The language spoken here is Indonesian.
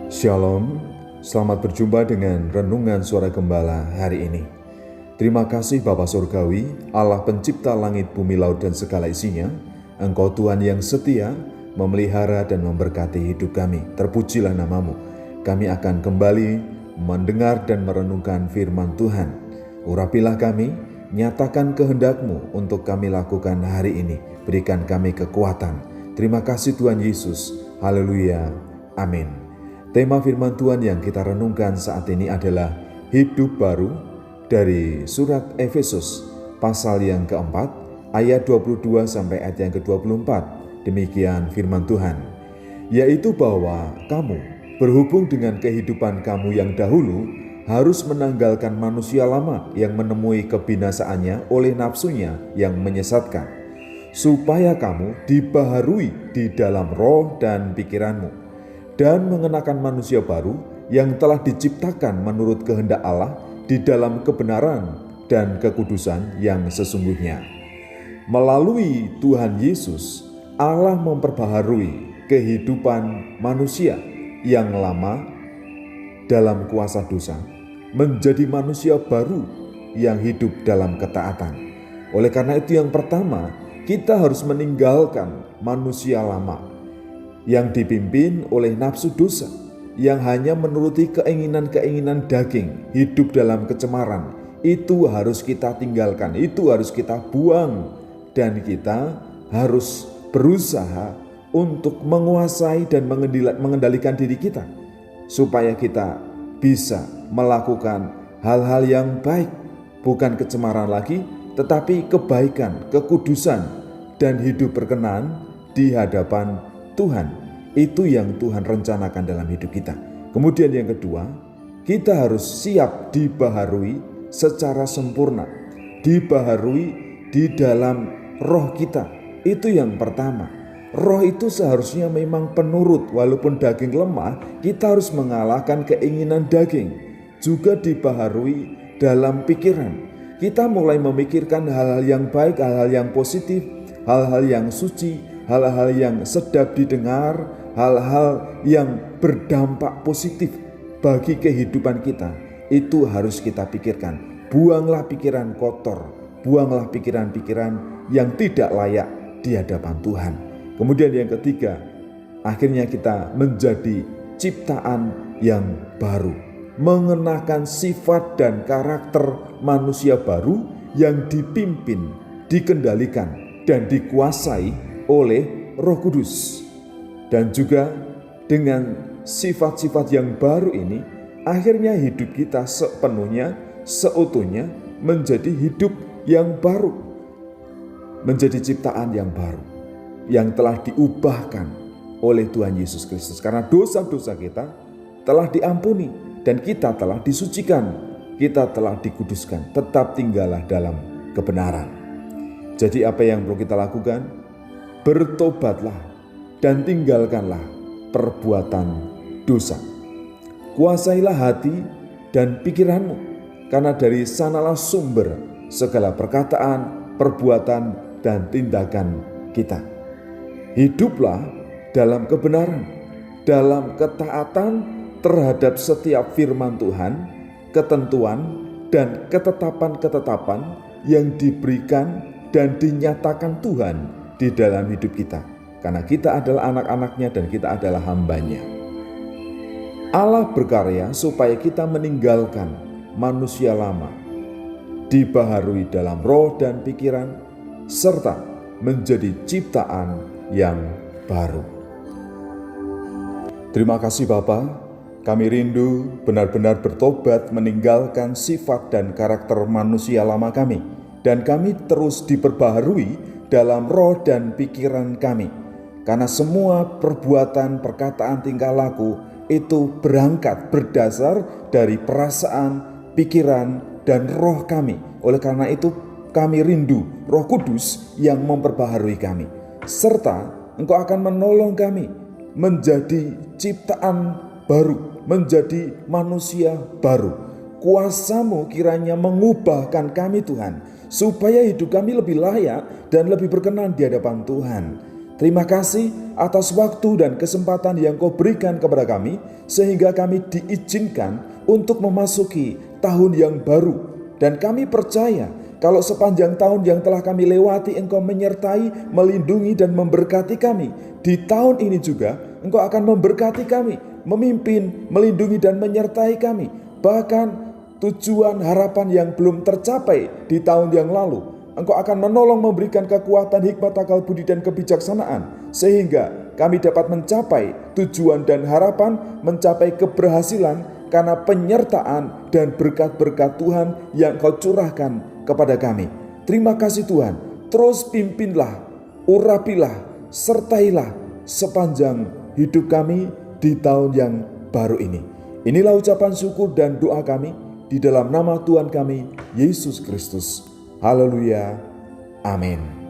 Shalom, selamat berjumpa dengan Renungan Suara Gembala hari ini. Terima kasih Bapa Surgawi, Allah pencipta langit, bumi, laut, dan segala isinya. Engkau Tuhan yang setia, memelihara dan memberkati hidup kami. Terpujilah namamu. Kami akan kembali mendengar dan merenungkan firman Tuhan. Urapilah kami, nyatakan kehendak-Mu untuk kami lakukan hari ini. Berikan kami kekuatan. Terima kasih Tuhan Yesus. Haleluya. Amin. Tema firman Tuhan yang kita renungkan saat ini adalah hidup baru dari surat Efesus pasal yang keempat ayat 22 sampai ayat yang ke-24. Demikian firman Tuhan, yaitu bahwa kamu berhubung dengan kehidupan kamu yang dahulu harus menanggalkan manusia lama yang menemui kebinasaannya oleh nafsunya yang menyesatkan, supaya kamu dibaharui di dalam roh dan pikiranmu, dan mengenakan manusia baru yang telah diciptakan menurut kehendak Allah di dalam kebenaran dan kekudusan yang sesungguhnya. Melalui Tuhan Yesus, Allah memperbaharui kehidupan manusia yang lama dalam kuasa dosa menjadi manusia baru yang hidup dalam ketaatan. Oleh karena itu, yang pertama, kita harus meninggalkan manusia lama yang dipimpin oleh nafsu dosa, yang hanya menuruti keinginan-keinginan daging, hidup dalam kecemaran. Itu harus kita tinggalkan, itu harus kita buang, dan kita harus berusaha untuk menguasai dan mengendalikan diri kita, supaya kita bisa melakukan hal-hal yang baik, bukan kecemaran lagi, tetapi kebaikan, kekudusan, dan hidup berkenan di hadapan Tuhan. Itu yang Tuhan rencanakan dalam hidup kita. Kemudian yang kedua, kita harus siap dibaharui secara sempurna, dibaharui di dalam roh kita. Itu yang pertama. Roh itu seharusnya memang penurut, walaupun daging lemah, kita harus mengalahkan keinginan daging. Juga dibaharui dalam pikiran. Kita mulai memikirkan hal-hal yang baik, hal-hal yang positif, hal-hal yang suci, hal-hal yang sedap didengar, hal-hal yang berdampak positif bagi kehidupan kita. Itu harus kita pikirkan. Buanglah pikiran kotor, buanglah pikiran-pikiran yang tidak layak di hadapan Tuhan. Kemudian yang ketiga, akhirnya kita menjadi ciptaan yang baru, mengenakan sifat dan karakter manusia baru yang dipimpin, dikendalikan, dan dikuasai oleh Roh Kudus. Dan juga dengan sifat-sifat yang baru ini, akhirnya hidup kita sepenuhnya, seutuhnya menjadi hidup yang baru, menjadi ciptaan yang baru, yang telah diubahkan oleh Tuhan Yesus Kristus. Karena dosa-dosa kita telah diampuni dan kita telah disucikan, kita telah dikuduskan. Tetap tinggallah dalam kebenaran. Jadi apa yang perlu kita lakukan? Bertobatlah dan tinggalkanlah perbuatan dosa. Kuasailah hati dan pikiranmu, karena dari sanalah sumber segala perkataan, perbuatan, dan tindakan kita. Hiduplah dalam kebenaran, dalam ketaatan terhadap setiap firman Tuhan, ketentuan dan ketetapan-ketetapan yang diberikan dan dinyatakan Tuhan di dalam hidup kita. Karena kita adalah anak-anaknya dan kita adalah hambanya. Allah berkarya supaya kita meninggalkan manusia lama, dibaharui dalam roh dan pikiran, serta menjadi ciptaan yang baru. Terima kasih Bapa, kami rindu benar-benar bertobat meninggalkan sifat dan karakter manusia lama kami, dan kami terus diperbaharui dalam roh dan pikiran kami. Karena semua perbuatan, perkataan, tingkah laku itu berangkat, berdasar dari perasaan, pikiran, dan roh kami. Oleh karena itu kami rindu Roh Kudus yang memperbaharui kami. Serta Engkau akan menolong kami menjadi ciptaan baru, menjadi manusia baru. Kuasa-Mu kiranya mengubahkan kami Tuhan, supaya hidup kami lebih layak dan lebih berkenan di hadapan Tuhan. Terima kasih atas waktu dan kesempatan yang Kau berikan kepada kami, sehingga kami diizinkan untuk memasuki tahun yang baru. Dan kami percaya kalau sepanjang tahun yang telah kami lewati, Engkau menyertai, melindungi, dan memberkati kami. Di tahun ini juga Engkau akan memberkati kami, memimpin, melindungi, dan menyertai kami. Bahkan tujuan harapan yang belum tercapai di tahun yang lalu, Engkau akan menolong, memberikan kekuatan, hikmat, akal budi, dan kebijaksanaan, sehingga kami dapat mencapai tujuan dan harapan, mencapai keberhasilan karena penyertaan dan berkat-berkat Tuhan yang Kau curahkan kepada kami. Terima kasih Tuhan, terus pimpinlah, urapilah, sertailah sepanjang hidup kami di tahun yang baru ini. Inilah ucapan syukur dan doa kami di dalam nama Tuhan kami, Yesus Kristus. Haleluya. Amin.